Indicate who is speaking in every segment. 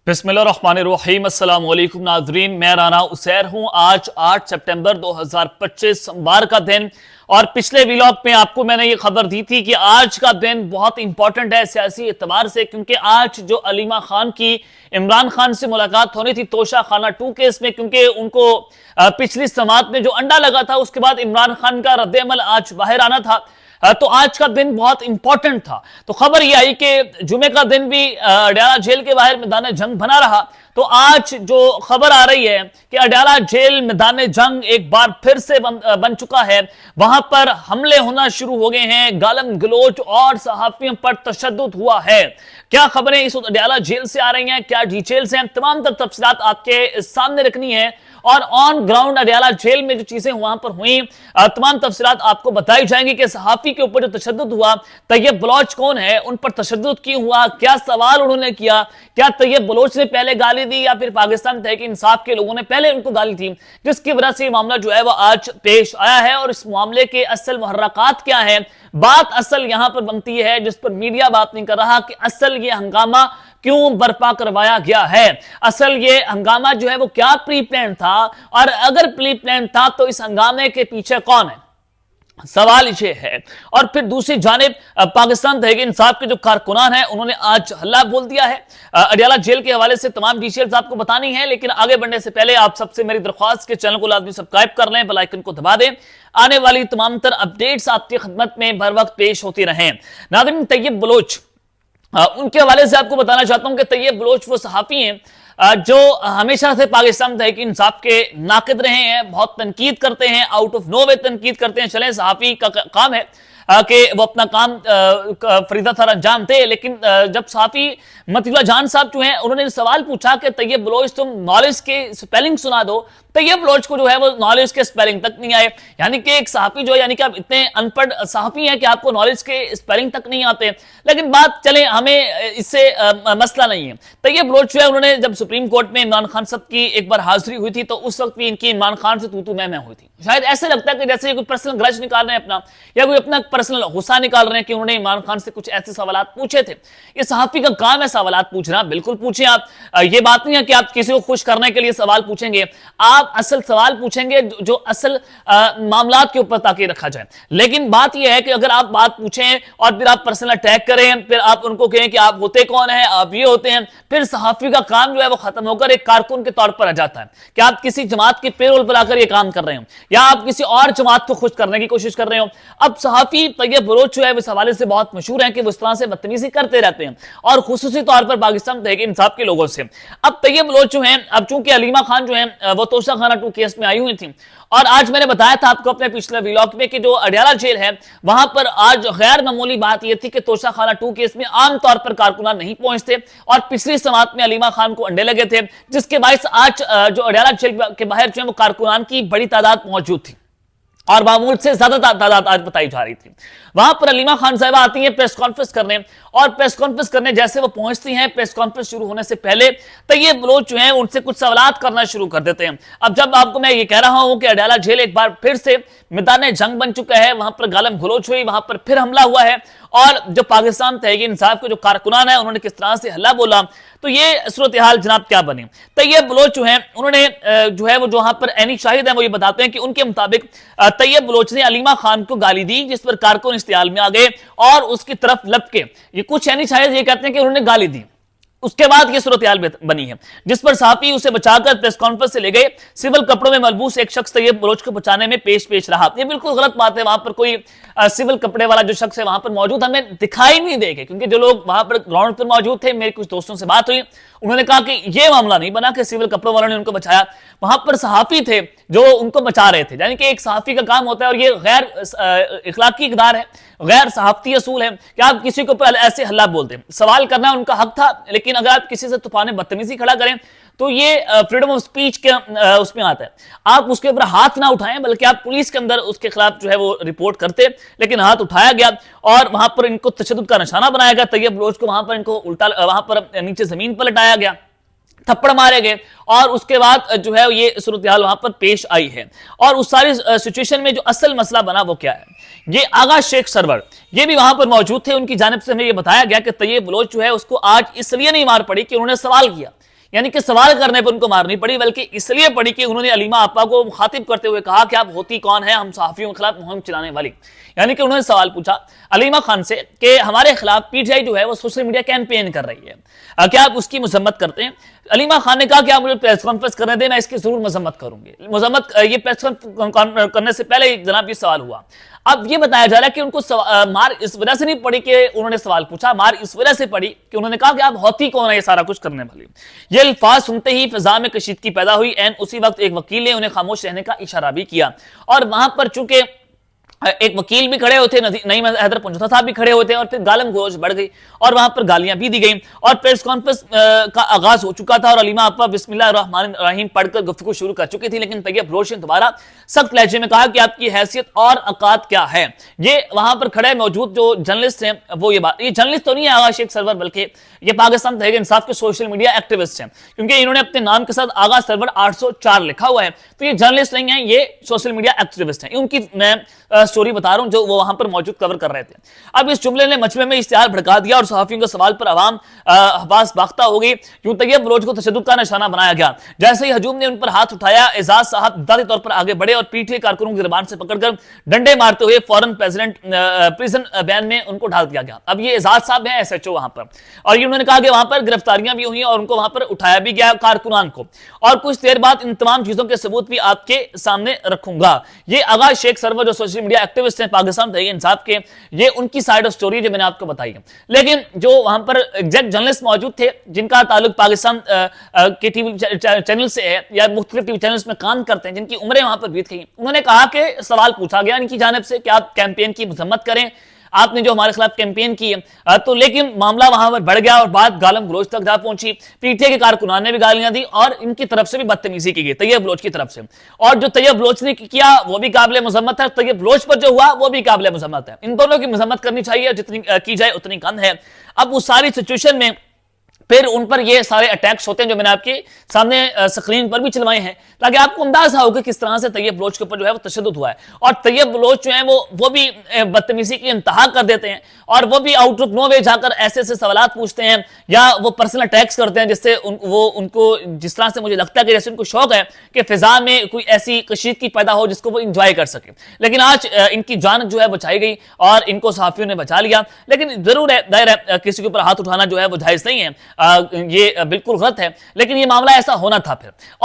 Speaker 1: बिस्मिल्लाहिर्रहमानिर्रहीम अस्सलाम वालेकुम नाज़रीन, मैं राना उसैर हूं। आज 8 सितंबर 2025 सोमवार का दिन, और पिछले व्लॉग में आपको मैंने ये खबर दी थी कि आज का दिन बहुत इंपॉर्टेंट है सियासी एतबार से, क्योंकि आज जो अलीमा खान की इमरान खान से मुलाकात होनी थी तोशा खाना 2 केस में, क्योंकि उनको पिछली समात में जो अंडा लगा था उसके बाद इमरान खान का रद्द-ए-अमल आज बाहर आना था। तो आज का दिन बहुत इंपॉर्टेंट था। तो खबर यह आई कि जुमे का दिन भी अडयाला जेल के बाहर मैदान जंग बना रहा। तो आज जो खबर आ रही है कि अडयाला जेल मैदान जंग एक बार फिर से बन चुका है। वहां पर हमले होना शुरू हो गए हैं, गालम गलोच और सहाफियों पर तशद्दुद हुआ है। क्या खबरें इस अडयाला जेल से आ रही हैं, क्या डिटेल्स हैं, तमाम तफसीलात आपके सामने रखनी है। और ऑन ग्राउंड अडयाला जेल में जो चीजें वहां पर हुई, तमाम तफसीलात आपको बताई जाएंगी कि सहाफी के ऊपर जो तशद्दुद हुआ, तैयब बलोच कौन है, उन पर तशद्दुद क्यों हुआ, क्या सवाल उन्होंने किया, क्या तैयब बलोच ने पहले गाली दी या फिर पाकिस्तान तहरीक इंसाफ के लोगों ने पहले उनको गाली थी, जिसकी वजह से मामला जो है वह आज पेश आया है। और इस मामले के असल मुहर्रकात क्या है, बात असल यहां पर बनती है जिस पर मीडिया बात नहीं कर रहा कि असल ये हंगामा क्यों बर्पा करवाया गया है। असल ये हंगामा जो है वो क्या प्री प्लान था, और अगर प्री प्लान था तो इस हंगामे के पीछे कौन है, सवाल ये है। और फिर दूसरी जानिब पाकिस्तान तहरीक इंसाफ के जो कारकुनान हैं उन्होंने आज हल्ला बोल दिया है। अडयाला जेल के हवाले से तमाम डिटेल्स आपको बतानी है, लेकिन आगे बढ़ने से पहले आप सबसे मेरी दरख्वास्त के चैनल को लाजमी सब्सक्राइब कर लें, बेल आइकन को दबा दें, आने वाली तमाम तर अपडेट्स आपकी खिदमत में बर वक्त पेश होती रहें। नाज़रीन, तैयब बलोच, उनके हवाले से आपको बताना चाहता हूं कि तैयब बलोच वो सहाफी हैं जो हमेशा से पाकिस्तान तहरीक इंसाफ के नाकिद रहे हैं, बहुत तनकीद करते हैं, आउट ऑफ नो वे तनकीद करते हैं। चलें, सहाफी का काम है कि वो अपना काम फरीदा था अंजाम थे, लेकिन जब सहाफी मतीउल्लाह जान साहब जो हैं उन्होंने सवाल पूछा कि तैयब बलोच तुम नॉलेज के स्पेलिंग सुना दो, तैयब बलोच को जो है वो नॉलेज के स्पेलिंग तक नहीं आए। यानी कि एक सहाफी जो है, यानी कि आप इतने अनपढ़ सहाफी हैं कि आपको नॉलेज के स्पेलिंग तक नहीं आते। लेकिन बात चले, हमें इससे मसला नहीं है। तैयब बलोच जो है उन्होंने जब सुप्रीम कोर्ट में इमरान खान साहब की एक बार हाजिरी हुई थी तो उस वक्त भी इनकी इमरान खान से तू मैं हुई थी। शायद ऐसे लगता है कि जैसे कोई पर्सनल ग्रज निकाल रहे हैं अपना, या कोई अपना पर्सनल गुस्सा निकाल रहे हैं कि उन्होंने इमरान खान से कुछ ऐसे सवाल पूछे थे। ये सहाफी का काम है सवाल पूछना, बिल्कुल पूछें आप। ये बात नहीं है कि आप किसी को खुश करने के लिए सवाल पूछेंगे, आप असल सवाल पूछेंगे जो असल मामला के ऊपर ताकि रखा जाए। लेकिन बात यह है कि अगर आप बात पूछें और फिर आप पर्सनल अटैक करें, फिर आप उनको कहें कि आप होते कौन हैं, आप ये होते हैं, फिर सहाफी का काम जो है वो खत्म होकर एक कारकुन के तौर पर आ जाता है कि आप किसी जमात के पेरोल पर आकर ये काम कर रहे हो, या आप किसी और जमात को खुश करने की कोशिश कर रहे हो। अब सहाफी तैयब बलोच जो है इस हवाले से बहुत मशहूर है कि वो इस तरह से बदतमीजी करते रहते हैं, और खुसूसी तौर पर पाकिस्तान तहरीक इंसाफ के लोगों से। अब तैयब बलोच जो है, अब चूंकि अलीमा खान जो है वो तोशा खाना 2 केस में आई हुई थी, और आज मैंने बताया था आपको अपने पिछले व्लॉग में कि जो अडयाला जेल है वहां पर आज गैर मामूली बात यह थी कि तोशा खाना 2 केस में आमतौर पर कारकुनान नहीं पहुंचते, और पिछली समात में अलीमा खान को अंडे लगे थे, जिसके बायस आज जो अडयाला जेल के बाहर जो है वो कारकुनान की बड़ी तादाद मौजूद थी, और मामूल से ज्यादा तादाद आज बताई जा रही थी। वहां पर अलीमा खान साहिबा आती हैं प्रेस कॉन्फ्रेंस करने, और प्रेस कॉन्फ्रेंस करने जैसे वो पहुंचती हैं, प्रेस कॉन्फ्रेंस शुरू होने से पहले तैयब बलोच जो हैं उनसे कुछ सवालात करना शुरू कर देते हैं। अब जब आपको मैं ये कह रहा हूं कि अडयाला जेल एक बार फिर से मैदान जंग बन चुका है, वहां पर गालम गलोच हुई, वहां पर फिर हमला हुआ है, और जो पाकिस्तान तहरीक इंसाफ के जो कारकुनान है उन्होंने किस तरह से हल्ला बोला, तो ये सूरत हाल जनाब क्या बनी। तैयब बलोच जो है उन्होंने जो है वो जो वहां पर एनी शाहिद है वो ये बताते हैं कि उनके मुताबिक तैयब बलोच ने अलीमा खान को गाली दी, जिस पर कारकुन इस्तेयाल में आ गए और उसकी तरफ लपके। ये कुछ एनी शाहिद ये कहते हैं कि उन्होंने गाली दी। उसके बाद ये सूरत हाल बनी है, जिस पर सहाफी उसे बचाकर प्रेस कॉन्फ्रेंस से ले गए। सिविल कपड़ों में मलबूस एक शख्स तैयब बलोच को बचाने में पेश रहा। ये बिल्कुल गलत बात है, वहां पर कोई सिविल कपड़े वाला जो शख्स है वहां पर मौजूद हमें दिखाई नहीं देगा, क्योंकि जो लोग वहां पर ग्राउंड पर मौजूद थे, मेरे कुछ दोस्तों से बात हुई, उन्होंने कहा कि यह मामला नहीं बना कि सिविल कपड़ों वालों ने उनको बचाया, वहां पर सहाफी थे जो उनको बचा रहे थे। यानी कि एक सहाफी का काम होता है, और ये गैर इखलाकी इक़दार है, गैर सहाफती असूल है कि आप किसी के ऊपर ऐसे हल्ला बोलते हैं। सवाल करना उनका हक था, लेकिन अगर आप किसी से तूफान बदतमीजी खड़ा करें तो ये फ्रीडम ऑफ स्पीच के उसमें आता है। आप उसके ऊपर हाथ ना उठाएं, बल्कि आप पुलिस के अंदर उसके खिलाफ जो है वो रिपोर्ट करते, लेकिन हाथ उठाया गया और वहां पर इनको तशद्दुद का निशाना बनाया गया। तैयब बलोच को वहां पर इनको उल्टा वहां पर नीचे जमीन पर लटाया गया, थप्पड़ मारे गए, और उसके बाद जो है ये सूरत हाल वहां पर पेश आई है। और उस सारी सिचुएशन में जो असल मसला बना वो क्या है, ये आगा शेख सरवर ये भी वहां पर मौजूद थे। उनकी जानिब से हमें ये बताया गया कि तैयब बलोच जो है उसको आज इसलिए नहीं मार पड़ी कि उन्होंने सवाल किया, यानी कि सवाल करने पर उनको मारनी पड़ी, बल्कि इसलिए पड़ी कि उन्होंने अलीमा आपा को मुखातिब करते हुए कहा कि आप होती कौन है हम सहाफियों के खिलाफ मुहिम चलाने वाली। यानी कि उन्होंने सवाल पूछा अलीमा खान से कि हमारे खिलाफ पीटीआई जो है वो सोशल मीडिया कैंपेन कर रही है, क्या आप उसकी मजम्मत करते हैं? अलीमा खान ने कहा कि आप मुझे प्रेस कॉन्फ्रेंस करने दें, मैं इसकी जरूर मजम्मत करूंगी। ये प्रेस कॉन्फ्रेंस करने से पहले जनाब ये सवाल हुआ। अब ये बताया जा रहा है कि उनको मार इस वजह से नहीं पड़ी कि उन्होंने सवाल पूछा, मार इस वजह से पड़ी कि उन्होंने कहा कि आप होती कौन है ये सारा कुछ करने वाली। ये अल्फाज सुनते ही फिजा में कशीदगी पैदा हुई। एन उसी वक्त एक वकील ने उन्हें खामोश रहने का इशारा भी किया और वहां पर चूंकि एक वकील भी खड़े होते, नईम हैदर पंजोथा साहब भी खड़े होते, और फिर गालम गलोच बढ़ गई और वहां पर गालियां भी दी गई और प्रेस कॉन्फ्रेंस का आगाज हो चुका था और अलीमा आपा बिस्मिल्लाहिर्रहमानिर्रहीम पढ़कर गुफ्तगू शुरू कर चुकी थी। लेकिन तैयब बलोच ने दोबारा सख्त लहजे में कहा कि आपकी हैसियत और औकात क्या है। ये वहां पर खड़े मौजूद जो जर्नलिस्ट हैं वो ये जर्नलिस्ट तो नहीं है आगा शेख सरवर, बल्कि ये पाकिस्तान तहरीक इंसाफ के सोशल मीडिया एक्टिविस्ट हैं, क्योंकि इन्होंने अपने नाम के साथ आगा सरवर 804 लिखा हुआ है। तो ये जर्नलिस्ट नहीं है, ये सोशल मीडिया एक्टिविस्ट हैं। उनकी मैं स्टोरी बता रहा हूं जो वो वहां पर मौजूद कवर कर रहे थे। अब इस जुमले ने मजमे में इश्तिहार भड़का दिया और सहाफियों के सवाल पर आवाम हवास बाख्ता हो गई। यूं तैयब बलोच को तशद्दुद का निशाना बनाया गया। जैसे ही हजूम ने उन पर हाथ उठाया, एजाज साहब दादी तौर पर आगे बढ़े और पीटीआई कारकुनों की ज़बान से पकड़कर डंडे मारते हुए फौरन प्रिजन वैन में उनको ढाल दिया गया। अब ये एजाज साहब हैं एसएचओ वहां पर, और ये उन्होंने कहा कि वहां पर गिरफ्तारियां भी हुई और उनको वहां पर उठाया भी गया कारकुनान को, और कुछ देर बाद इन तमाम चीजों के सबूत भी आपके सामने रखूंगा। ये आगा शेख सरवर जो सोशल मीडिया एक्टिविस्ट हैं पाकिस्तान तहरीक इंसाफ के, ये उनकी साइड ऑफ स्टोरी जो मैंने आपको बताई है। लेकिन जो वहां पर एग्जैक्ट जर्नलिस्ट मौजूद थे जिनका ताल्लुक पाकिस्तान के टीवी चैनल से है या मुख्तलिफ टीवी चैनल्स में काम करते हैं, जिनकी उम्रें वहां पर बीत गई, उन्होंने कहा कि सवाल पूछा गया इनकी जानिब से कि आप कैंपेन की मजम्मत करें, आपने जो हमारे खिलाफ कैंपेन की है। तो लेकिन मामला वहां पर बढ़ गया और बात गालम गलोच तक जा पहुंची। पीटीआई के कारकुनान ने भी गालियां दी और इनकी तरफ से भी बदतमीजी की गई तैयब बलोच की तरफ से, और जो तैयब बलोच ने किया वो भी काबिल मजम्मत है, तैयब बलोच पर जो हुआ वो भी काबिल मजम्मत है। इन दोनों की मजम्मत करनी चाहिए, जितनी की जाए उतनी कम है। अब उस सारी सिचुएशन में फिर उन पर ये सारे अटैक्स होते हैं जो मैंने आपके सामने स्क्रीन पर भी चलवाए हैं, ताकि आपको अंदाजा हो कि किस तरह से तैयब बलोच के ऊपर जो है वो तशद्दुद हुआ है। और तैयब बलोच जो है वो भी बदतमीजी की इंतहा कर देते हैं और वो भी आउट ऑफ नो वे जाकर ऐसे ऐसे सवाल पूछते हैं या वो पर्सनल अटैक्स करते हैं, जिससे उनको जिस तरह से मुझे लगता है कि जैसे उनको शौक है कि फिजा में कोई ऐसी कशीदगी पैदा हो जिसको वो इंजॉय कर सके। लेकिन आज इनकी जान जो है बचाई गई और इनको सहाफियों ने बचा लिया। लेकिन जरूर है, दायर है, किसी के ऊपर हाथ उठाना जो है वो जायज नहीं है, ये बिल्कुल गलत है, लेकिन ये मामला ऐसा होना था।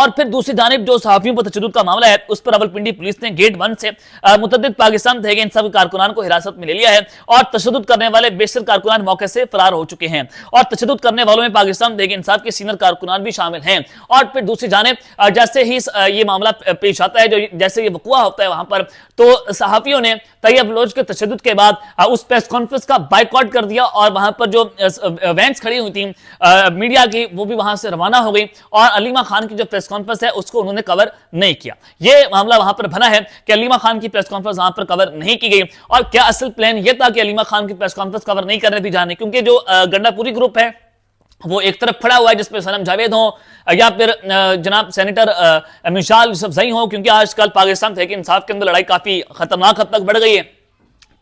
Speaker 1: फिर दूसरी जानिब जो सहाफियों पर तशद्दुद का मामला है उस पर रावलपिंडी पुलिस ने गेट 1 से मुतअद्दिद पाकिस्तान तहरीक इंसाफ के कारकुनान को हिरासत में ले लिया है और तशद्दुद करने वाले बेशतर कारकुनान मौके से फरार हो चुके हैं और तशद्दुद करने वालों में पाकिस्तान तहरीक इंसाफ के सीनियर कारकुनान भी शामिल हैं। और फिर दूसरी जानिब जैसे ही ये मामला पेश आता है, जो जैसे ये वक़ुआ होता है वहां पर, तो सहाफियों ने तैयब बलोच के तशद्दुद के बाद उस प्रेस कॉन्फ्रेंस का बाइकआउट कर दिया और वहां पर जो वैन्स खड़ी हुई थी मीडिया की वो भी वहां से रवाना हो गई और अलीमा खान की जो प्रेस कॉन्फ्रेंस है उसको उन्होंने कवर नहीं किया। ये मामला वहां पर बना है कि अलीमा खान की प्रेस कॉन्फ्रेंस वहां पर कवर नहीं की गई। और क्या असल प्लान ये था कि अलीमा खान की प्रेस कॉन्फ्रेंस कवर नहीं करने दी जाने, क्योंकि जो गंडापुरी ग्रुप है वो एक तरफ खड़ा हुआ है जिसमें सनम जावेद हो या फिर जनाब सेनेटर मिसाल यूसुफजई हो, क्योंकि आजकल पाकिस्तान तहरीक इंसाफ के अंदर लड़ाई काफी खतरनाक हद तक बढ़ गई है,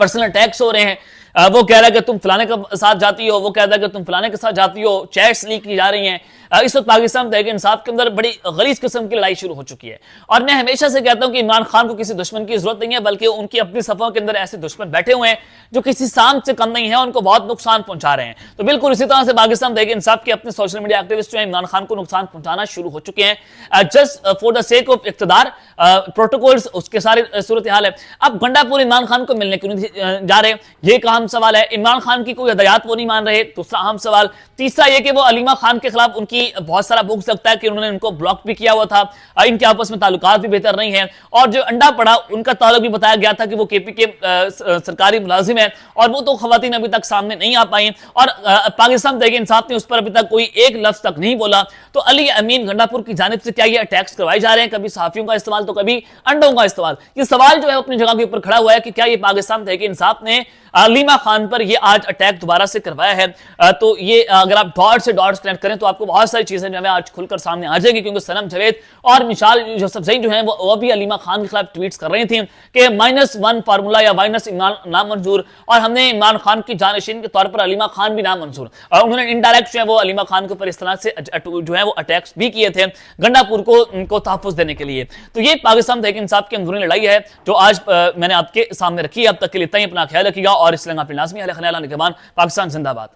Speaker 1: पर्सनल अटैक्स हो रहे हैं। वो कह रहा है कि तुम फलाने के साथ जाती हो, वो कह रहा है कि तुम फलाने के साथ जाती हो, चैट्स लीक की जा रही हैं। इस वक्त पाकिस्तान तहरीक इंसाफ के अंदर बड़ी गलीज किस्म की लड़ाई शुरू हो चुकी है। और मैं हमेशा से कहता हूं कि इमरान खान को किसी दुश्मन की जरूरत नहीं है, बल्कि उनकी अपनी सफों के अंदर ऐसे दुश्मन बैठे हुए हैं जो किसी शाम से कम नहीं है, उनको बहुत नुकसान पहुंचा रहे हैं। तो बिल्कुल इसी तरह से पाकिस्तान तहरीक इंसाफ के अपने सोशल मीडिया एक्टिविस्ट जो है इमरान खान को नुकसान पहुंचाना शुरू हो चुके हैं just for the sake of इख्तिदार, प्रोटोकॉल्स उसके सारी सूरत हाल है। अब गंडापुर इमरान खान को मिलने क्यों नहीं जा रहे, ये एक अहम सवाल है। इमरान खान की कोई हदायत वो नहीं मान रहे, दूसरा अहम सवाल। तीसरा ये कि वो अलीमा खान के खिलाफ उनकी बहुत सारा बुक्स लगता है कि उन्होंने उनको ब्लॉक भी किया हुआ था, इनके आपस में ताल्लुकात भी बेहतर नहीं है। और जो अंडा पड़ा उनका ताल्लुक भी बताया गया था कि वो केपी के सरकारी मुलाजिम है और वो तो खवातीन अभी तक सामने नहीं आ पाई और पाकिस्तान तहरीक इंसाफ ने उस पर अभी तक कोई एक लफ्ज तक नहीं बोला। तो अली अमीन गंडापुर की जानिब से क्या ये अटैक्स करवाए जा रहे हैं, कभी सहाफियों का इस्तेमाल तो कभी अंडों का इस्तेमाल। ये सवाल जो है अपनी जगह के ऊपर खड़ा हुआ है कि क्या ये पाकिस्तान तहरीक इंसाफ ने अलीमा खान पर ये आज अटैक दोबारा से करवाया है। तो ये अगर आप डॉट से डॉट्स कनेक्ट करें तो आपको बहुत सारी चीजें जो है आज खुलकर सामने आ जाएगी, क्योंकि सनम जावेद और मिसाल यूसुफजई जो है वो भी अलीमा खान के खिलाफ ट्वीट्स कर रही थी कि -1 फार्मूला या माइनस इमरान नामंजूर, और हमने इमरान खान की जानशीन के तौर पर अलीमा खान भी नामंजूर। और उन्होंने इनडायरेक्ट जो है वो अलीमा खान के ऊपर इस तरह से जो है वो अटैक्स भी किए थे गंडापुर को उनको तहफ़्फ़ुज़ देने के लिए। तो ये पाकिस्तान तहरीक इंसाफ की अंदरूनी लड़ाई है जो आज मैंने आपके सामने रखी है। अब तक के लिए इतना ही, अपना ख्याल रखिएगा और इस आप लाजमी ख्याल निगहबान। पाकिस्तान जिंदाबाद।